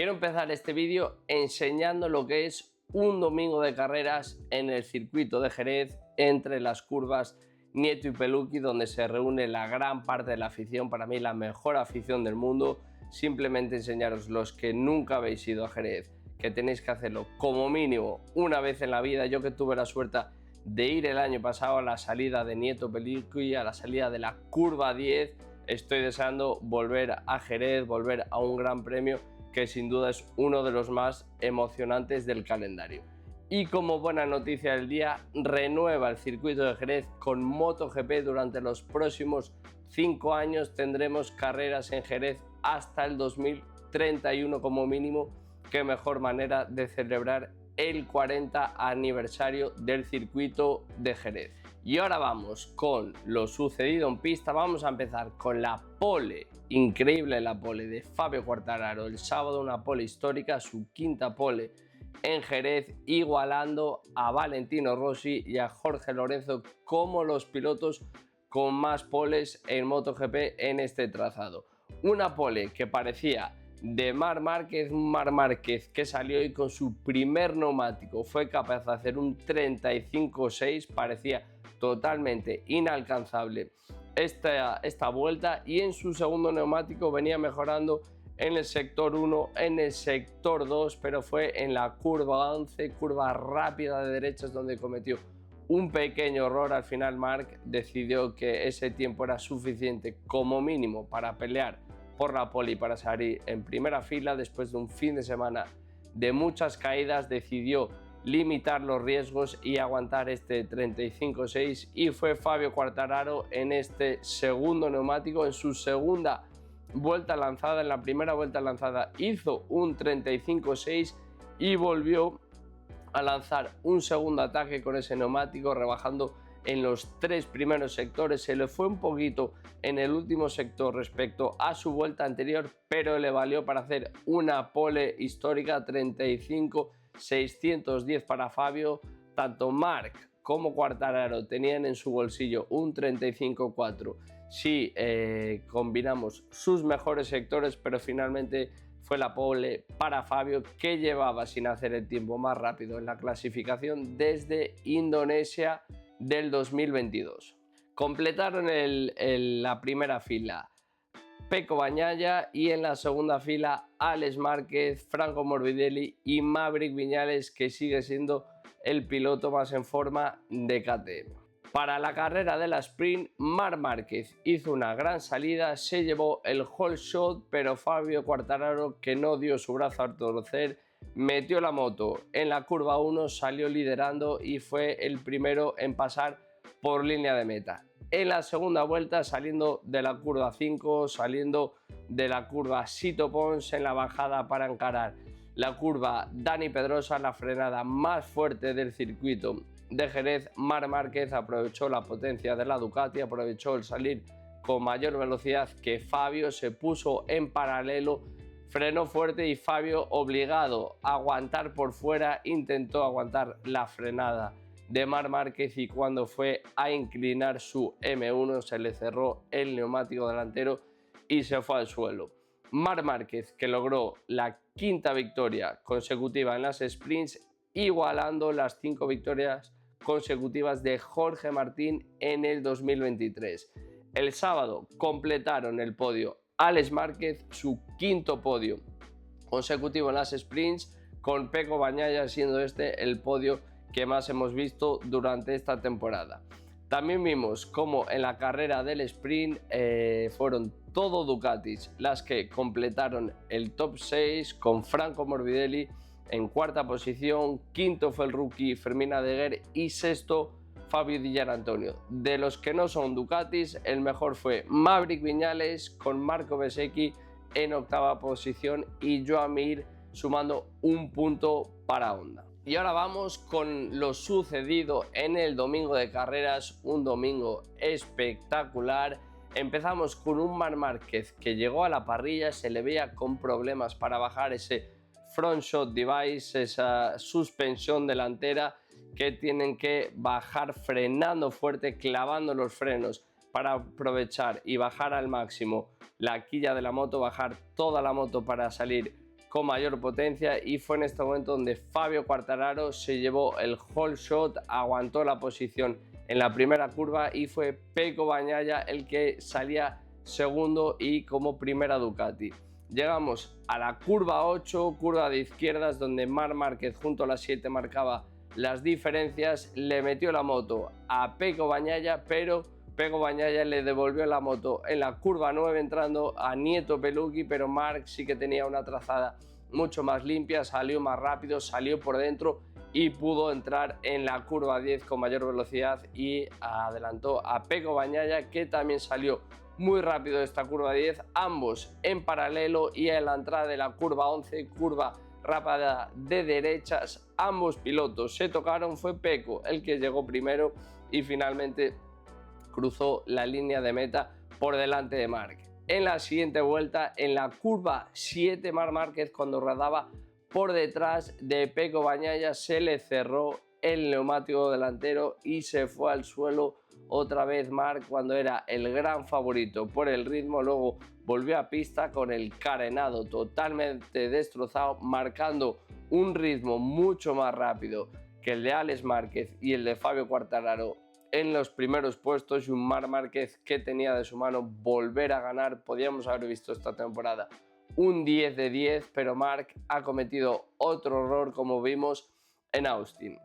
Quiero empezar este vídeo enseñando lo que es un domingo de carreras en el circuito de Jerez entre las curvas Nieto y Peluqui, donde se reúne la gran parte de la afición, para mí la mejor afición del mundo. Simplemente enseñaros, los que nunca habéis ido a Jerez, que tenéis que hacerlo como mínimo una vez en la vida. Yo que tuve la suerte de ir el año pasado a la salida de Nieto Peluqui, a la salida de la curva 10, estoy deseando volver a Jerez, volver a un gran premio que sin duda es uno de los más emocionantes del calendario. Y como buena noticia del día, renueva el circuito de Jerez con MotoGP. Durante los próximos 5 años tendremos carreras en Jerez hasta el 2031 como mínimo. Qué mejor manera de celebrar el 40 aniversario del circuito de Jerez. Y ahora vamos con lo sucedido en pista. Vamos a empezar con la pole, increíble la pole de Fabio Quartararo el sábado, una pole histórica, su quinta pole en Jerez, igualando a Valentino Rossi y a Jorge Lorenzo como los pilotos con más poles en MotoGP en este trazado. Una pole que parecía de Marc Márquez que salió y con su primer neumático fue capaz de hacer un 35.6, parecía totalmente inalcanzable esta vuelta, y en su segundo neumático venía mejorando en el sector 1, en el sector 2, pero fue en la curva 11, curva rápida de derechas, donde cometió un pequeño error. Al final Marc decidió que ese tiempo era suficiente como mínimo para pelear por la pole y para salir en primera fila. Después de un fin de semana de muchas caídas, decidió limitar los riesgos y aguantar este 35.6, y fue Fabio Quartararo en este segundo neumático, en su segunda vuelta lanzada. En la primera vuelta lanzada hizo un 35.6 y volvió a lanzar un segundo ataque con ese neumático, rebajando en los 3 primeros sectores. Se le fue un poquito en el último sector respecto a su vuelta anterior, pero le valió para hacer una pole histórica, 35.610 para Fabio. Tanto Marc como Quartararo tenían en su bolsillo un 35.4 si combinamos sus mejores sectores, pero finalmente fue la pole para Fabio, que llevaba sin hacer el tiempo más rápido en la clasificación desde Indonesia del 2022. Completaron la primera fila Pecco Bagnaia y en la segunda fila Alex Márquez, Franco Morbidelli y Maverick Viñales, que sigue siendo el piloto más en forma de KTM. Para la carrera de la sprint, Marc Márquez hizo una gran salida, se llevó el whole shot, pero Fabio Quartararo, que no dio su brazo a torcer, metió la moto en la curva 1, salió liderando y fue el primero en pasar por línea de meta. En la segunda vuelta, saliendo de la curva 5, saliendo de la curva Sito Pons, en la bajada para encarar la curva Dani Pedrosa, la frenada más fuerte del circuito de Jerez, Marc Márquez aprovechó la potencia de la Ducati, aprovechó el salir con mayor velocidad que Fabio, se puso en paralelo, frenó fuerte y Fabio, obligado a aguantar por fuera, intentó aguantar la frenada de Marc Márquez, y cuando fue a inclinar su M1 se le cerró el neumático delantero y se fue al suelo. Marc Márquez, que logró la quinta victoria consecutiva en las sprints, igualando las 5 victorias consecutivas de Jorge Martín en el 2023. El sábado completaron el podio Alex Márquez, su quinto podio consecutivo en las sprints, con Pecco Bagnaia siendo este el podio que más hemos visto durante esta temporada. También vimos como en la carrera del sprint fueron todo Ducatis las que completaron el top 6, con Franco Morbidelli en cuarta posición, quinto fue el rookie Fermín Adeguer y sexto Fabio Di Giannantonio. De los que no son Ducatis, el mejor fue Maverick Viñales, con Marco Bezzecchi en octava posición y Joan Mir sumando un punto para Honda. Y ahora vamos con lo sucedido en el domingo de carreras, un domingo espectacular. Empezamos con un Marc Márquez que llegó a la parrilla, se le veía con problemas para bajar ese front shot device, esa suspensión delantera que tienen que bajar frenando fuerte, clavando los frenos para aprovechar y bajar al máximo la quilla de la moto, bajar toda la moto para salir con mayor potencia, y fue en este momento donde Fabio Quartararo se llevó el whole shot, aguantó la posición en la primera curva y fue Pecco Bagnaia el que salía segundo y como primera Ducati. Llegamos a la curva 8, curva de izquierdas, donde Marc Márquez junto a la 7 marcaba las diferencias, le metió la moto a Pecco Bagnaia, pero Pecco Bagnaia le devolvió la moto en la curva 9 entrando a Nieto Pelucchi, pero Marc sí que tenía una trazada mucho más limpia, salió más rápido, salió por dentro y pudo entrar en la curva 10 con mayor velocidad y adelantó a Pecco Bagnaia, que también salió muy rápido de esta curva 10, ambos en paralelo, y en la entrada de la curva 11, curva rápida de derechas, ambos pilotos se tocaron, fue Pecco el que llegó primero y finalmente cruzó la línea de meta por delante de Marc. En la siguiente vuelta, en la curva 7, Marc Márquez, cuando rodaba por detrás de Pecco Bagnaia, se le cerró el neumático delantero y se fue al suelo otra vez Marc, cuando era el gran favorito por el ritmo. Luego volvió a pista con el carenado totalmente destrozado, marcando un ritmo mucho más rápido que el de Alex Márquez y el de Fabio Quartararo en los primeros puestos, y un Marc Márquez que tenía de su mano volver a ganar. Podíamos haber visto esta temporada un 10 de 10, pero Marc ha cometido otro error, como vimos en Austin.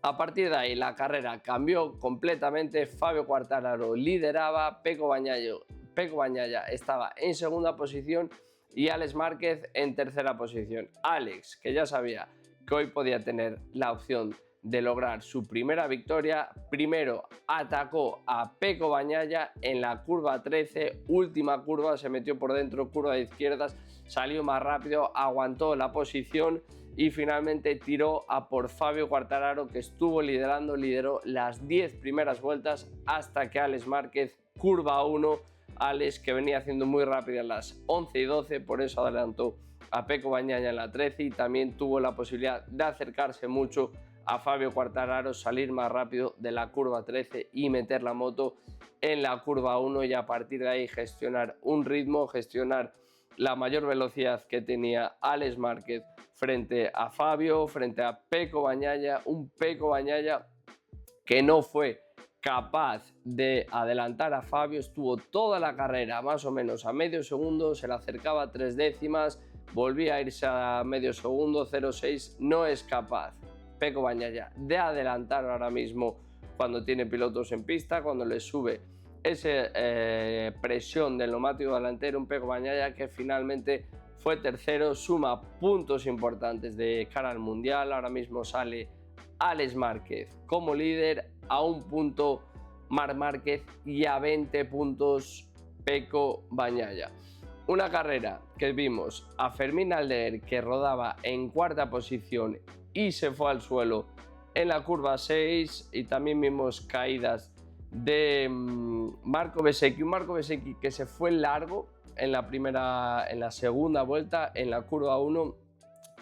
A partir de ahí la carrera cambió completamente, Fabio Quartararo lideraba, Pecco Bagnaia estaba en segunda posición y Alex Márquez en tercera posición. Alex, que ya sabía que hoy podía tener la opción de lograr su primera victoria, primero atacó a Pecco Bagnaia en la curva 13, última curva, se metió por dentro, curva de izquierdas, salió más rápido, aguantó la posición y finalmente tiró a por Fabio Quartararo, que estuvo lideró las 10 primeras vueltas hasta que Alex Márquez, curva 1, Alex, que venía haciendo muy rápidas las 11 y 12, por eso adelantó a Pecco Bagnaia en la 13 y también tuvo la posibilidad de acercarse mucho a Fabio Quartararo, salir más rápido de la curva 13 y meter la moto en la curva 1, y a partir de ahí gestionar un ritmo, gestionar la mayor velocidad que tenía Alex Márquez frente a Fabio, frente a Pecco Bagnaia, un Pecco Bagnaia que no fue capaz de adelantar a Fabio, estuvo toda la carrera más o menos a medio segundo, se le acercaba 3 décimas, volvía a irse a medio segundo, 0,6, no es capaz Pecco Bagnaia de adelantar ahora mismo cuando tiene pilotos en pista, cuando le sube esa presión del neumático delantero. Un Pecco Bagnaia que finalmente fue tercero, suma puntos importantes de cara al mundial. Ahora mismo sale Alex Márquez como líder, a un punto Marc Márquez y a 20 puntos Pecco Bagnaia. Una carrera que vimos a Fermín Alder, que rodaba en cuarta posición y se fue al suelo en la curva 6, y también vimos caídas de Marco Bezzecchi, un Marco Bezzecchi que se fue largo en la segunda vuelta. En la curva 1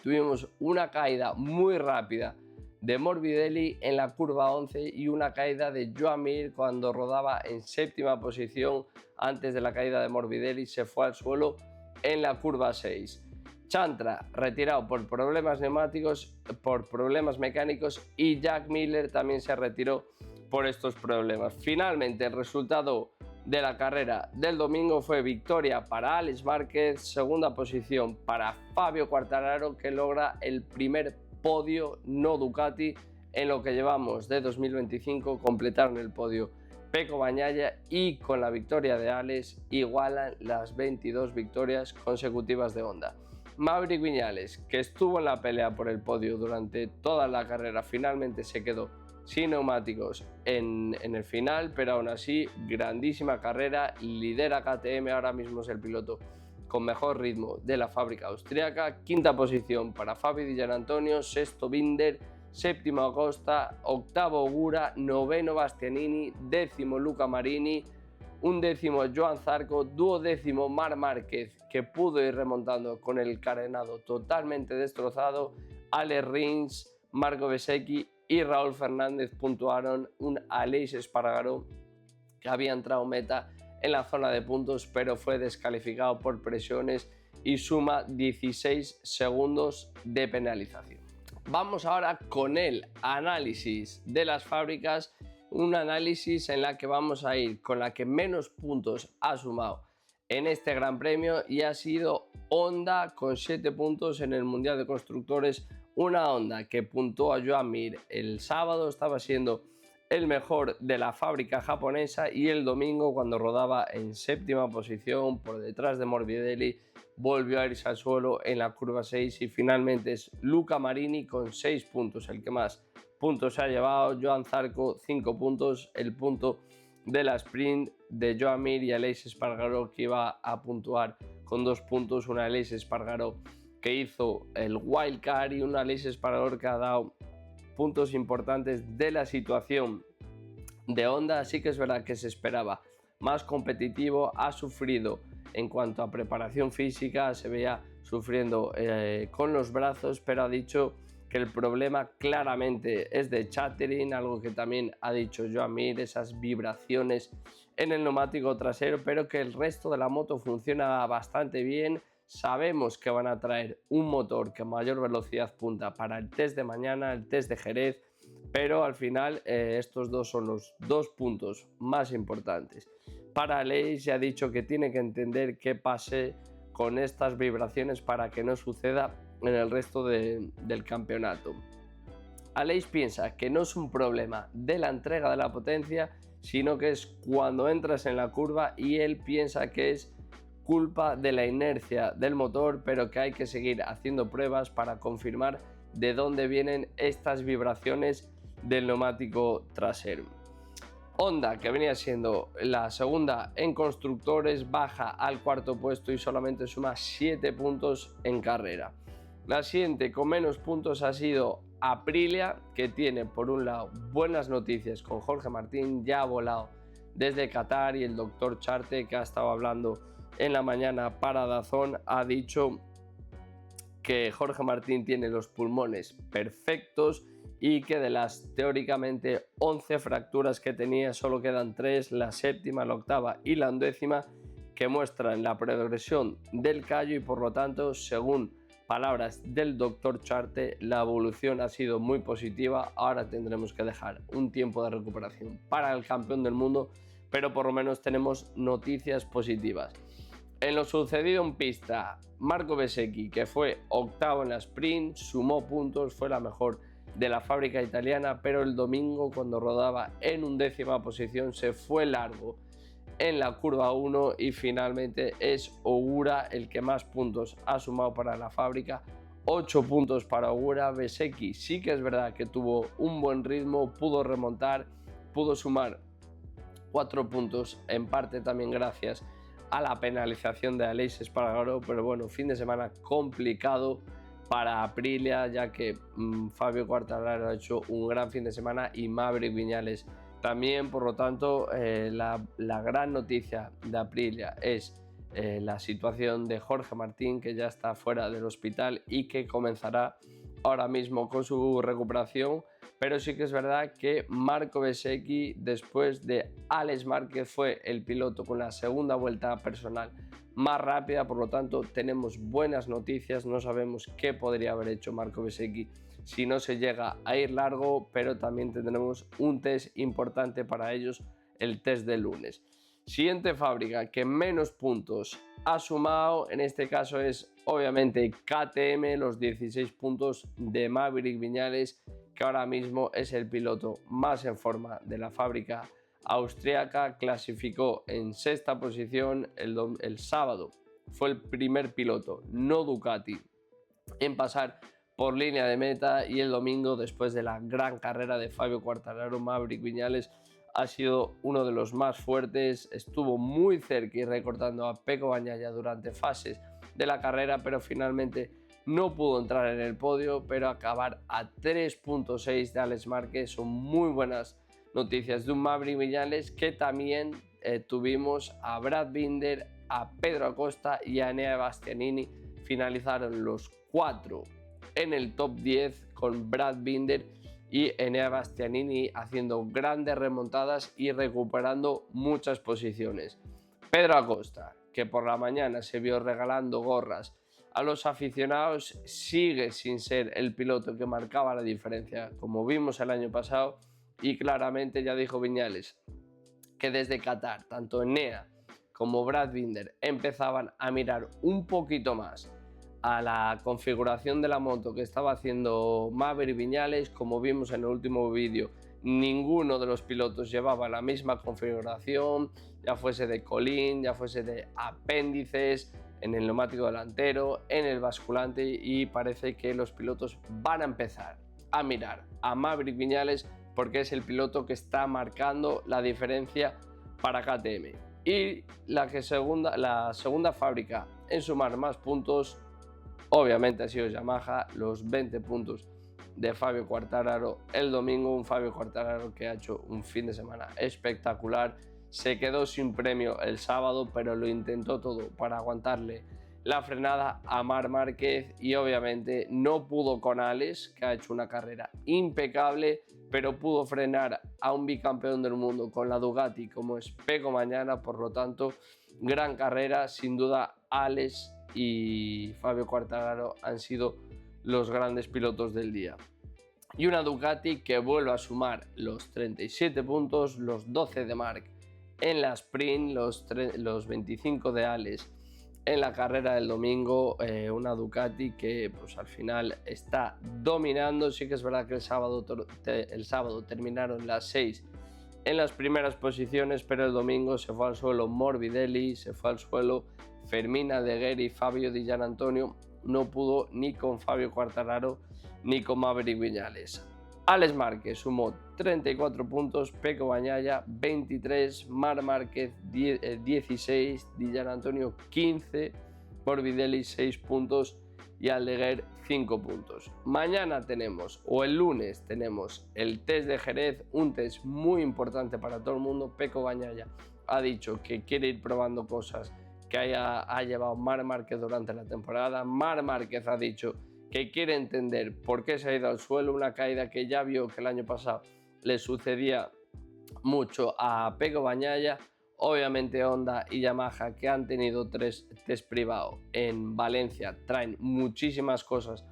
tuvimos una caída muy rápida de Morbidelli en la curva 11 y una caída de Joan Mir cuando rodaba en séptima posición antes de la caída de Morbidelli, se fue al suelo en la curva 6. Chantra retirado por problemas neumáticos, por problemas mecánicos, y Jack Miller también se retiró por estos problemas. Finalmente el resultado de la carrera del domingo fue victoria para Alex Márquez, segunda posición para Fabio Quartararo, que logra el primer podio no Ducati en lo que llevamos de 2025. Completaron el podio Pecco Bagnaia y con la victoria de Alex igualan las 22 victorias consecutivas de Honda. Maverick Viñales, que estuvo en la pelea por el podio durante toda la carrera, finalmente se quedó sin neumáticos en el final, pero aún así grandísima carrera, lidera KTM, ahora mismo es el piloto con mejor ritmo de la fábrica austríaca. Quinta posición para Fabio Di Giannantonio, sexto Binder, séptimo Acosta, octavo Ogura, noveno Bastianini, décimo Luca Marini, undécimo Joan Zarco, duodécimo Marc Márquez, que pudo ir remontando con el carenado totalmente destrozado. Alex Rins, Marco Bezzecchi y Raúl Fernández puntuaron. Un Aleix Espargaró que había entrado meta en la zona de puntos, pero fue descalificado por presiones y suma 16 segundos de penalización. Vamos ahora con el análisis de las fábricas, un análisis en la que vamos a ir con la que menos puntos ha sumado en este Gran Premio y ha sido Honda con 7 puntos en el Mundial de Constructores. Una Honda que puntuó a Joan Mir el sábado, estaba siendo el mejor de la fábrica japonesa, y el domingo, cuando rodaba en 7ª posición por detrás de Morbidelli, volvió a irse al suelo en la curva 6 y finalmente es Luca Marini con 6 puntos el que más puntos se ha llevado. Johan Zarco 5 puntos, el punto de la sprint de Joan Mir, y Aleix Espargaró, que iba a puntuar con 2 puntos, una Aleix Espargaró que hizo el wildcard y una Aleix Espargaró que ha dado puntos importantes de la situación de Honda. Así que es verdad que se esperaba más competitivo, ha sufrido en cuanto a preparación física, se veía sufriendo con los brazos, pero ha dicho que el problema claramente es de chattering, algo que también ha dicho Joan Mir, esas vibraciones en el neumático trasero, pero que el resto de la moto funciona bastante bien. Sabemos que van a traer un motor que a mayor velocidad punta para el test de mañana, el test de Jerez, pero al final estos dos son los 2 puntos más importantes. Para Aleix se ha dicho que tiene que entender qué pase con estas vibraciones para que no suceda en el resto del campeonato. Aleix piensa que no es un problema de la entrega de la potencia, sino que es cuando entras en la curva, y él piensa que es culpa de la inercia del motor, pero que hay que seguir haciendo pruebas para confirmar de dónde vienen estas vibraciones del neumático trasero. Honda, que venía siendo la segunda en constructores, baja al 4º puesto y solamente suma 7 puntos en carrera. La siguiente con menos puntos ha sido Aprilia, que tiene por un lado buenas noticias con Jorge Martín, ya ha volado desde Qatar, y el doctor Charte, que ha estado hablando en la mañana para DAZN, ha dicho que Jorge Martín tiene los pulmones perfectos y que de las teóricamente 11 fracturas que tenía solo quedan 3, la 7ª, la 8ª y la 11ª, que muestran la progresión del callo, y por lo tanto, según palabras del doctor Charte, la evolución ha sido muy positiva. Ahora tendremos que dejar un tiempo de recuperación para el campeón del mundo, pero por lo menos tenemos noticias positivas. En lo sucedido en pista, Marco Bezzecchi, que fue 8º en la sprint, sumó puntos, fue la mejor de la fábrica italiana, pero el domingo, cuando rodaba en 11ª posición, se fue largo en la curva 1 y finalmente es Ogura el que más puntos ha sumado para la fábrica. 8 puntos para Ogura. Bezzecchi sí que es verdad que tuvo un buen ritmo, pudo remontar, pudo sumar 4 puntos, en parte también gracias a la penalización de Aleix Espargaró, pero bueno, fin de semana complicado para Aprilia, ya que Fabio Quartararo ha hecho un gran fin de semana y Maverick Viñales también. Por lo tanto, la gran noticia de Aprilia es la situación de Jorge Martín, que ya está fuera del hospital y que comenzará ahora mismo con su recuperación. Pero sí que es verdad que Marco Bezzecchi, después de Alex Márquez, fue el piloto con la segunda vuelta personal más rápida. Por lo tanto, tenemos buenas noticias. No sabemos qué podría haber hecho Marco Bezzecchi si no se llega a ir largo, pero también tendremos un test importante para ellos, el test del lunes. Siguiente fábrica que menos puntos ha sumado, en este caso es obviamente KTM, los 16 puntos de Maverick Viñales, que ahora mismo es el piloto más en forma de la fábrica austríaca. Clasificó en 6ª posición el sábado, fue el primer piloto no Ducati en pasar por línea de meta, y el domingo, después de la gran carrera de Fabio Quartararo, Maverick Viñales ha sido uno de los más fuertes, estuvo muy cerca y recortando a Pecco Bagnaia durante fases de la carrera, pero finalmente no pudo entrar en el podio, pero acabar a 3.6 de Alex Márquez son muy buenas noticias de un Maverick Viñales, que también tuvimos a Brad Binder, a Pedro Acosta y a Enea Bastianini. Finalizaron los 4 en el top 10, con Brad Binder y Enea Bastianini haciendo grandes remontadas y recuperando muchas posiciones. Pedro Acosta, que por la mañana se vio regalando gorras a los aficionados, sigue sin ser el piloto que marcaba la diferencia, como vimos el año pasado, y claramente ya dijo Viñales que desde Qatar, tanto Enea como Brad Binder empezaban a mirar un poquito más a la configuración de la moto que estaba haciendo Maverick Viñales. Como vimos en el último vídeo, ninguno de los pilotos llevaba la misma configuración, ya fuese de colín, ya fuese de apéndices, en el neumático delantero, en el basculante, y parece que los pilotos van a empezar a mirar a Maverick Viñales porque es el piloto que está marcando la diferencia para KTM. Y la segunda fábrica en sumar más puntos obviamente ha sido Yamaha, los 20 puntos de Fabio Quartararo el domingo, un Fabio Quartararo que ha hecho un fin de semana espectacular. Se quedó sin premio el sábado, pero lo intentó todo para aguantarle la frenada a Marc Márquez, y obviamente no pudo con Alex, que ha hecho una carrera impecable, pero pudo frenar a un bicampeón del mundo con la Ducati como es Pecco Bagnaia. Por lo tanto, gran carrera, sin duda. Alex y Fabio Quartararo han sido los grandes pilotos del día. Y una Ducati que vuelve a sumar los 37 puntos, los 12 de Marc en la sprint, los 25 de Alex en la carrera del domingo. Una Ducati que pues al final está dominando. Sí que es verdad que el sábado terminaron las 6 en las primeras posiciones, pero el domingo se fue al suelo Morbidelli, se fue al suelo Fermín Aldeguer, y Fabio Di Giannantonio no pudo ni con Fabio Quartararo ni con Maverick Viñales. Alex Márquez sumó 34 puntos, Pecco Bagnaia 23, Marc Márquez 16, Di Giannantonio 15, Morbidelli 6 puntos y Aldeguer 5 puntos. Mañana tenemos, o el lunes tenemos, el test de Jerez, un test muy importante para todo el mundo. Pecco Bagnaia ha dicho que quiere ir probando cosas que ha llevado Marc Márquez durante la temporada. Marc Márquez ha dicho que quiere entender por qué se ha ido al suelo, una caída que ya vio que el año pasado le sucedía mucho a Pecco Bagnaia. Obviamente Honda y Yamaha, que han tenido 3 test privados en Valencia, traen muchísimas cosas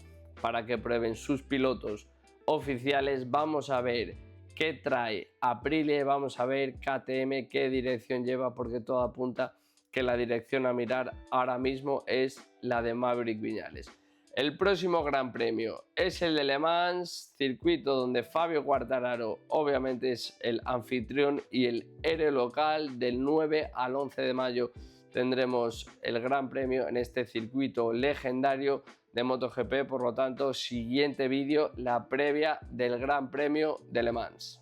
para que prueben sus pilotos oficiales. Vamos a ver qué trae Aprilia, vamos a ver KTM qué dirección lleva, porque todo apunta que la dirección a mirar ahora mismo es la de Maverick Viñales. El próximo Gran Premio es el de Le Mans, circuito donde Fabio Quartararo obviamente es el anfitrión y el héroe local. Del 9 al 11 de mayo tendremos el Gran Premio en este circuito legendario de MotoGP. Por lo tanto, siguiente vídeo, la previa del Gran Premio de Le Mans.